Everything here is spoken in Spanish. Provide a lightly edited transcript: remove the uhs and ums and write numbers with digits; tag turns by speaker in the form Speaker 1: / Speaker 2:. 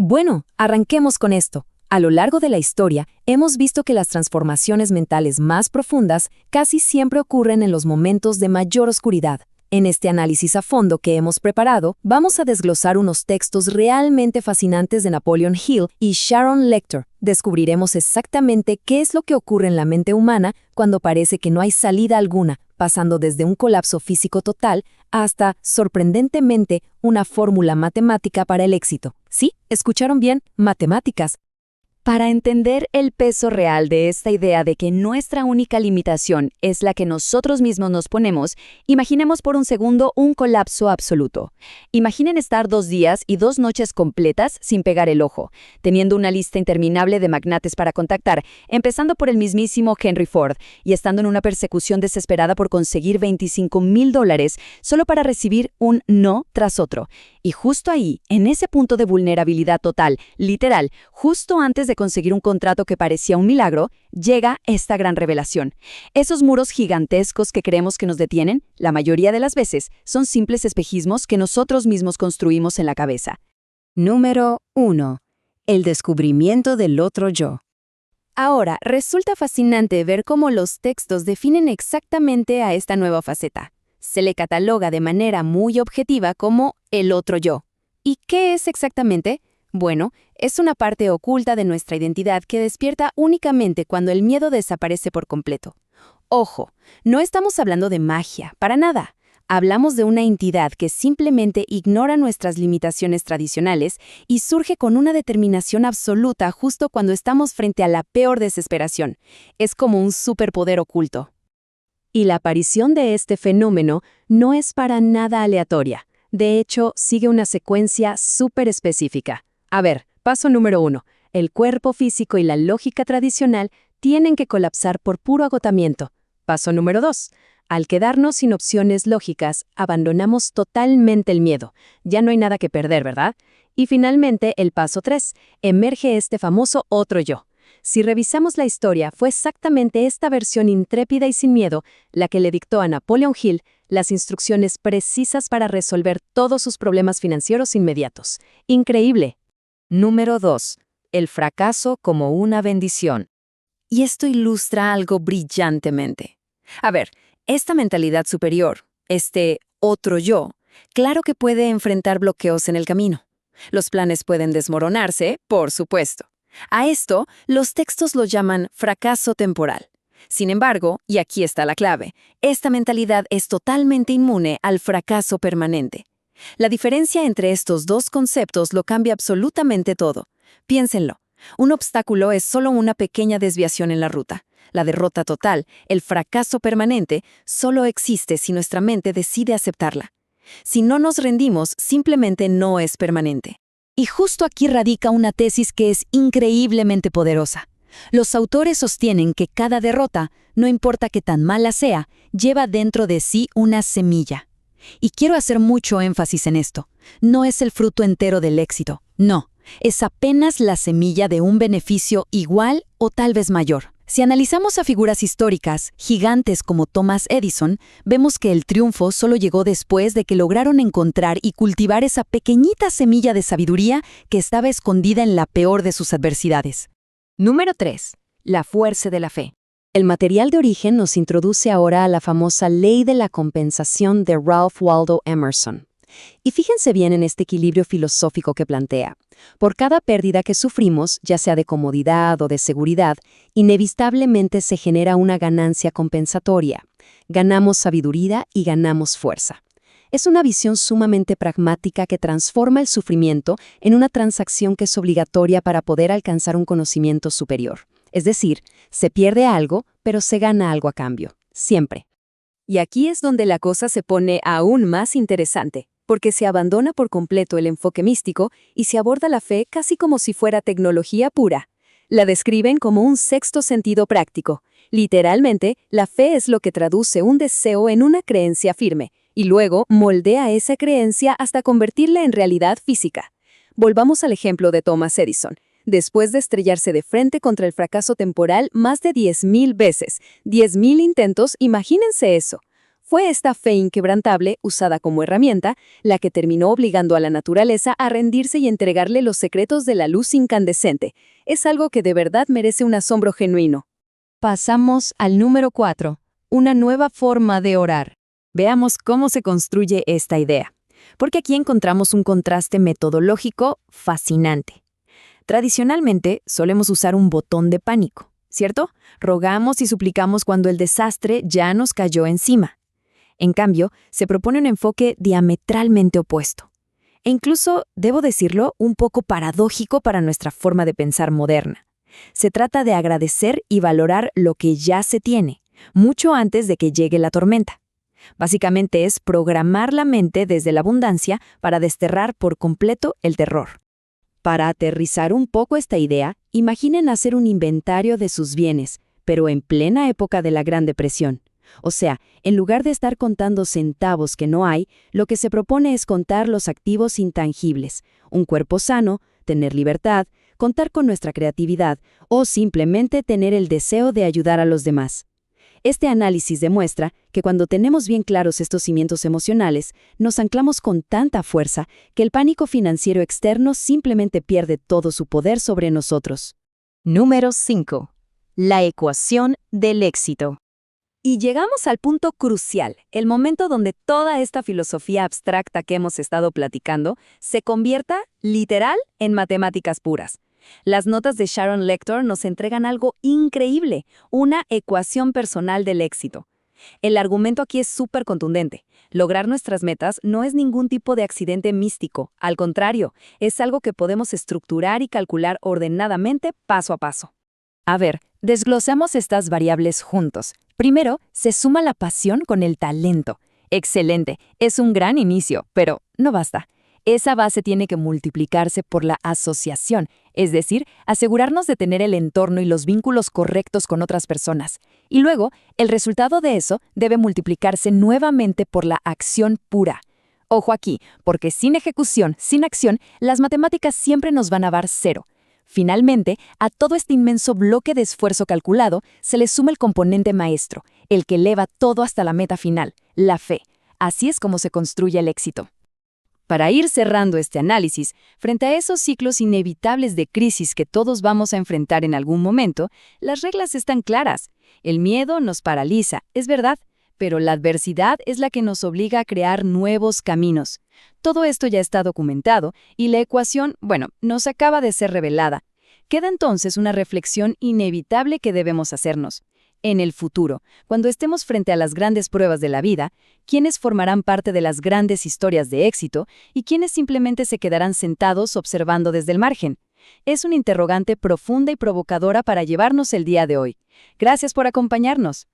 Speaker 1: Bueno, arranquemos con esto. A lo largo de la historia, hemos visto que las transformaciones mentales más profundas casi siempre ocurren en los momentos de mayor oscuridad. En este análisis a fondo que hemos preparado, vamos a desglosar unos textos realmente fascinantes de Napoleon Hill y Sharon Lecter. Descubriremos exactamente qué es lo que ocurre en la mente humana cuando parece que no hay salida alguna, pasando desde un colapso físico total hasta, sorprendentemente, una fórmula matemática para el éxito. ¿Sí? ¿Escucharon bien? Matemáticas.
Speaker 2: Para entender el peso real de esta idea de que nuestra única limitación es la que nosotros mismos nos ponemos, imaginemos por un segundo un colapso absoluto. Imaginen estar 2 días y 2 noches completas sin pegar el ojo, teniendo una lista interminable de magnates para contactar, empezando por el mismísimo Henry Ford, y estando en una persecución desesperada por conseguir $25,000 solo para recibir un no tras otro. Y justo ahí, en ese punto de vulnerabilidad total, literal, justo antes de conseguir un contrato que parecía un milagro, llega esta gran revelación. Esos muros gigantescos que creemos que nos detienen, la mayoría de las veces, son simples espejismos que nosotros mismos construimos en la cabeza.
Speaker 3: Número 1. El descubrimiento del otro yo.
Speaker 1: Ahora, resulta fascinante ver cómo los textos definen exactamente a esta nueva faceta. Se le cataloga de manera muy objetiva como el otro yo. ¿Y qué es exactamente? Bueno, es una parte oculta de nuestra identidad que despierta únicamente cuando el miedo desaparece por completo. Ojo, no estamos hablando de magia, para nada. Hablamos de una entidad que simplemente ignora nuestras limitaciones tradicionales y surge con una determinación absoluta justo cuando estamos frente a la peor desesperación. Es como un superpoder oculto.
Speaker 3: Y la aparición de este fenómeno no es para nada aleatoria. De hecho, sigue una secuencia súper específica. A ver, paso número 1. El cuerpo físico y la lógica tradicional tienen que colapsar por puro agotamiento. Paso número 2. Al quedarnos sin opciones lógicas, abandonamos totalmente el miedo. Ya no hay nada que perder, ¿verdad? Y finalmente, el paso 3. Emerge este famoso otro yo. Si revisamos la historia, fue exactamente esta versión intrépida y sin miedo la que le dictó a Napoleon Hill las instrucciones precisas para resolver todos sus problemas financieros inmediatos. ¡Increíble!
Speaker 2: Número 2. El fracaso como una bendición. Y esto ilustra algo brillantemente. A ver, esta mentalidad superior, este otro yo, claro que puede enfrentar bloqueos en el camino. Los planes pueden desmoronarse, por supuesto. A esto, los textos lo llaman fracaso temporal. Sin embargo, y aquí está la clave, esta mentalidad es totalmente inmune al fracaso permanente. La diferencia entre estos dos conceptos lo cambia absolutamente todo. Piénsenlo, un obstáculo es solo una pequeña desviación en la ruta. La derrota total, el fracaso permanente, solo existe si nuestra mente decide aceptarla. Si no nos rendimos, simplemente no es permanente. Y justo aquí radica una tesis que es increíblemente poderosa. Los autores sostienen que cada derrota, no importa qué tan mala sea, lleva dentro de sí una semilla. Y quiero hacer mucho énfasis en esto. No es el fruto entero del éxito, no. Es apenas la semilla de un beneficio igual o tal vez mayor. Si analizamos a figuras históricas, gigantes como Thomas Edison, vemos que el triunfo solo llegó después de que lograron encontrar y cultivar esa pequeñita semilla de sabiduría que estaba escondida en la peor de sus adversidades.
Speaker 3: Número 3. La fuerza de la fe. El material de origen nos introduce ahora a la famosa ley de la compensación de Ralph Waldo Emerson. Y fíjense bien en este equilibrio filosófico que plantea. Por cada pérdida que sufrimos, ya sea de comodidad o de seguridad, inevitablemente se genera una ganancia compensatoria. Ganamos sabiduría y ganamos fuerza. Es una visión sumamente pragmática que transforma el sufrimiento en una transacción que es obligatoria para poder alcanzar un conocimiento superior. Es decir, se pierde algo, pero se gana algo a cambio. Siempre.
Speaker 1: Y aquí es donde la cosa se pone aún más interesante, porque se abandona por completo el enfoque místico y se aborda la fe casi como si fuera tecnología pura. La describen como un sexto sentido práctico. Literalmente, la fe es lo que traduce un deseo en una creencia firme, y luego moldea esa creencia hasta convertirla en realidad física. Volvamos al ejemplo de Thomas Edison. Después de estrellarse de frente contra el fracaso temporal más de 10,000 veces, 10,000 intentos, imagínense eso.
Speaker 3: Fue esta fe inquebrantable, usada como herramienta, la que terminó obligando a la naturaleza a rendirse y entregarle los secretos de la luz incandescente. Es algo que de verdad merece un asombro genuino. Pasamos al número 4. Una nueva forma de orar.
Speaker 2: Veamos cómo se construye esta idea, porque aquí encontramos un contraste metodológico fascinante. Tradicionalmente, solemos usar un botón de pánico, ¿cierto? Rogamos y suplicamos cuando el desastre ya nos cayó encima. En cambio, se propone un enfoque diametralmente opuesto. E incluso, debo decirlo, un poco paradójico para nuestra forma de pensar moderna. Se trata de agradecer y valorar lo que ya se tiene, mucho antes de que llegue la tormenta. Básicamente es programar la mente desde la abundancia para desterrar por completo el terror.
Speaker 3: Para aterrizar un poco esta idea, imaginen hacer un inventario de sus bienes, pero en plena época de la Gran Depresión. O sea, en lugar de estar contando centavos que no hay, lo que se propone es contar los activos intangibles, un cuerpo sano, tener libertad, contar con nuestra creatividad o simplemente tener el deseo de ayudar a los demás. Este análisis demuestra que cuando tenemos bien claros estos cimientos emocionales, nos anclamos con tanta fuerza que el pánico financiero externo simplemente pierde todo su poder sobre nosotros.
Speaker 2: Número 5. La ecuación del éxito.
Speaker 3: Y llegamos al punto crucial, el momento donde toda esta filosofía abstracta que hemos estado platicando se convierta, literal, en matemáticas puras. Las notas de Sharon Lecter nos entregan algo increíble, una ecuación personal del éxito. El argumento aquí es súper contundente. Lograr nuestras metas no es ningún tipo de accidente místico, al contrario, es algo que podemos estructurar y calcular ordenadamente paso a paso.
Speaker 2: A ver, desglosamos estas variables juntos. Primero, se suma la pasión con el talento. Excelente, es un gran inicio, pero no basta. Esa base tiene que multiplicarse por la asociación, es decir, asegurarnos de tener el entorno y los vínculos correctos con otras personas. Y luego, el resultado de eso debe multiplicarse nuevamente por la acción pura. Ojo aquí, porque sin ejecución, sin acción, las matemáticas siempre nos van a dar 0. Finalmente, a todo este inmenso bloque de esfuerzo calculado se le suma el componente maestro, el que eleva todo hasta la meta final, la fe. Así es como se construye el éxito. Para ir cerrando este análisis, frente a esos ciclos inevitables de crisis que todos vamos a enfrentar en algún momento, las reglas están claras. El miedo nos paraliza, es verdad, pero la adversidad es la que nos obliga a crear nuevos caminos. Todo esto ya está documentado y la ecuación, nos acaba de ser revelada. Queda entonces una reflexión inevitable que debemos hacernos. En el futuro, cuando estemos frente a las grandes pruebas de la vida, ¿quiénes formarán parte de las grandes historias de éxito y quiénes simplemente se quedarán sentados observando desde el margen? Es una interrogante profunda y provocadora para llevarnos el día de hoy. Gracias por acompañarnos.